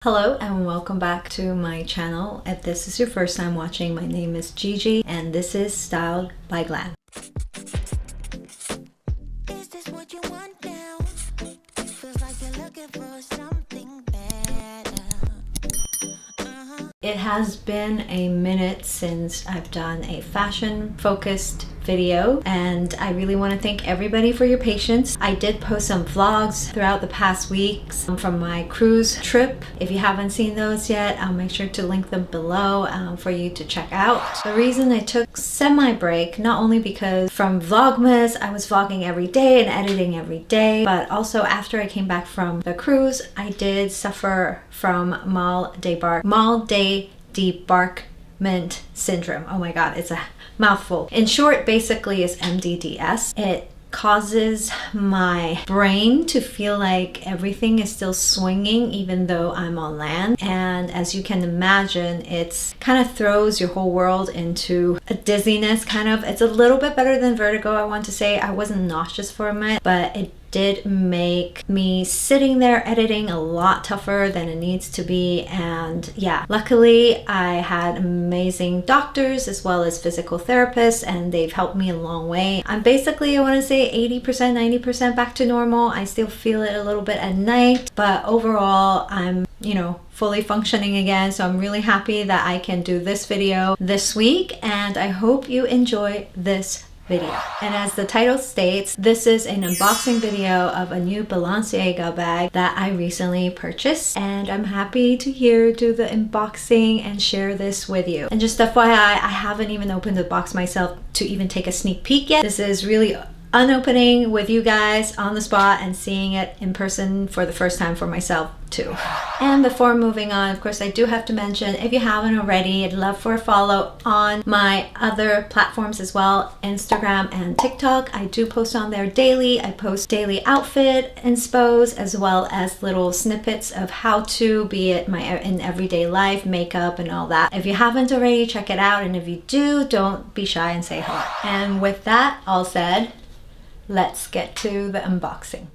Hello and welcome back to my channel. If this is your first time watching, my name is Gigi and this is Styled by Glam. Is this what you want now? Feels like you're looking for something better. It has been a minute since I've done a fashion focused video and I really want to thank everybody for your patience. I did post some vlogs throughout the past weeks from my cruise trip. If you haven't seen those yet, I'll make sure to link them below for you to check out. The reason I took semi-break, not only because from Vlogmas I was vlogging every day and editing every day, but also after I came back from the cruise, I did suffer from mal debarquement syndrome. Oh my god, it's a mouthful. In short, basically is MDDS. It causes my brain to feel like everything is still swinging even though I'm on land, and as you can imagine, it's kind of throws your whole world into a dizziness kind of. It's a little bit better than vertigo, I want to say. I wasn't nauseous for a minute, but it did make me sitting there editing a lot tougher than it needs to be. And yeah, luckily I had amazing doctors as well as physical therapists and they've helped me a long way. I'm basically, I want to say 80%, 90% back to normal. I still feel it a little bit at night, but overall I'm, fully functioning again. So I'm really happy that I can do this video this week and I hope you enjoy this video. And as the title states, this is an unboxing video of a new Balenciaga bag that I recently purchased, and I'm happy to do the unboxing and share this with you. And just FYI, I haven't even opened the box myself to even take a sneak peek yet. This is really unopening with you guys on the spot and seeing it in person for the first time for myself too. And before moving on, of course, I do have to mention, if you haven't already, I'd love for a follow on my other platforms as well, Instagram and TikTok. I do post on there daily. I post daily outfit inspos as well as little snippets of how to, be it in everyday life, makeup and all that. If you haven't already, check it out, and if you do, don't be shy and say hello. And with that all said, let's get to the unboxing.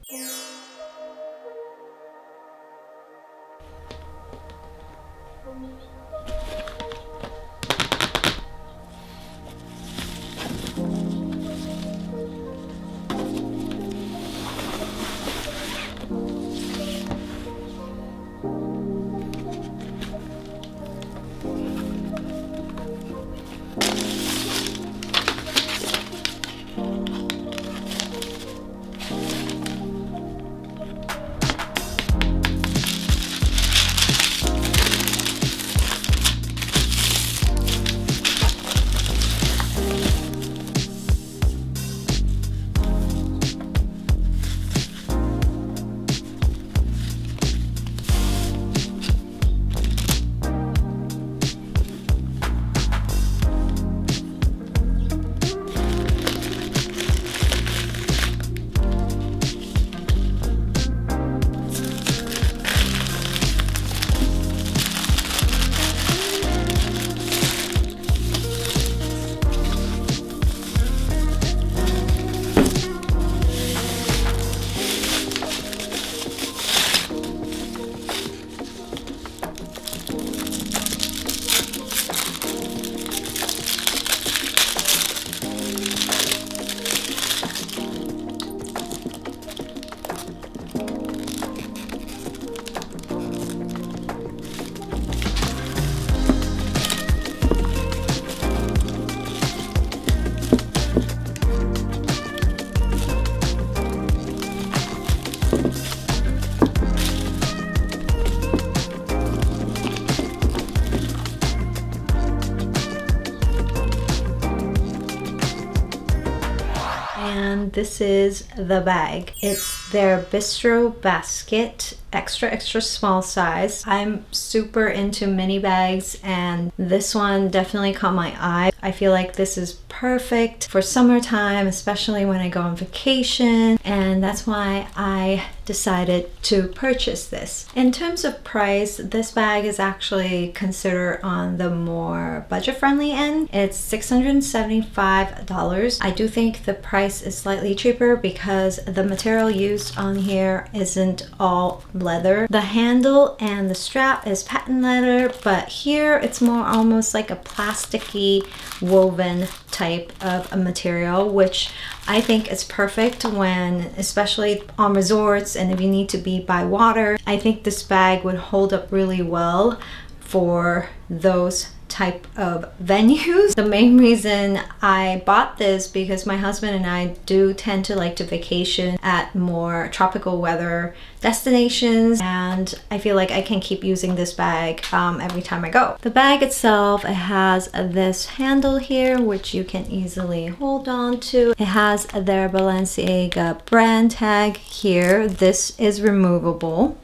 And this is the bag. It's their Bistro Basket extra small size. I'm super into mini bags and this one definitely caught my eye. I feel like this is perfect for summertime, especially when I go on vacation, and that's why I decided to purchase this. In terms of price, this bag is actually considered on the more budget-friendly end. It's $675. I do think the price is slightly cheaper because the material used on here isn't all leather. The handle and the strap is patent leather, but here it's more almost like a plasticky woven type of a material, which I think is perfect when, especially on resorts and if you need to be by water. I think this bag would hold up really well for those type of venues. The main reason I bought this because my husband and I do tend to like to vacation at more tropical weather destinations, and I feel like I can keep using this bag every time I go. The bag itself, it has this handle here which you can easily hold on to. It has their Balenciaga brand tag here. This is removable.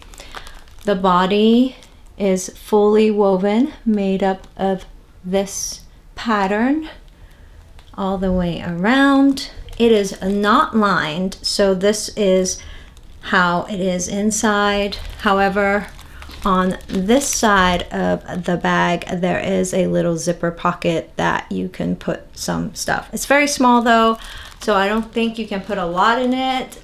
The body is fully woven, made up of this pattern all the way around. It is not lined, so this is how it is inside. However, on this side of the bag, there is a little zipper pocket that you can put some stuff. It's very small though, so I don't think you can put a lot in it.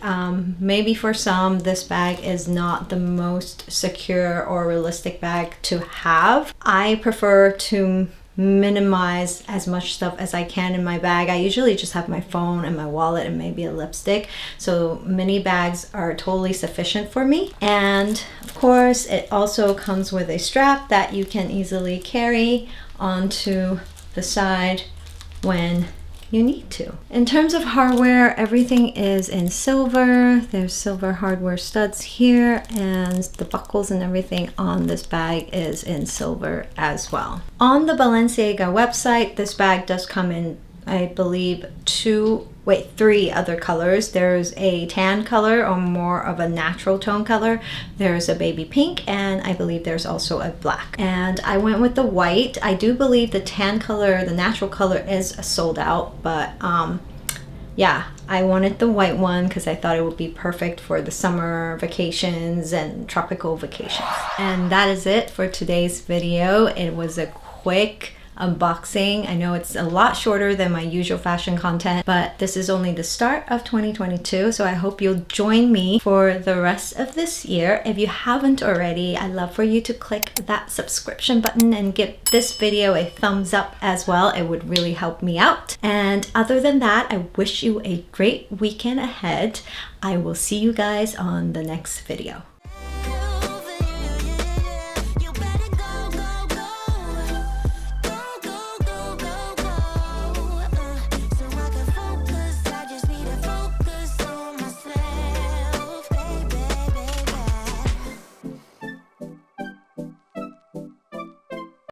Maybe for some, this bag is not the most secure or realistic bag to have. I prefer to minimize as much stuff as I can in my bag. I usually just have my phone and my wallet and maybe a lipstick, so mini bags are totally sufficient for me. And of course, it also comes with a strap that you can easily carry onto the side when you need to. In terms of hardware, everything is in silver. There's silver hardware studs here, and the buckles and everything on this bag is in silver as well. On the Balenciaga website, this bag does come in, I believe, three other colors. There's a tan color, or more of a natural tone color. There's a baby pink, and I believe there's also a black. And I went with the white. I do believe the tan color, the natural color, is sold out, but yeah, I wanted the white one because I thought it would be perfect for the summer vacations and tropical vacations. And that is it for today's video. It was a quick unboxing. I know it's a lot shorter than my usual fashion content, but this is only the start of 2022, so I hope you'll join me for the rest of this year. If you haven't already, I'd love for you to click that subscription button and give this video a thumbs up as well. It would really help me out. And other than that, I wish you a great weekend ahead. I will see you guys on the next video.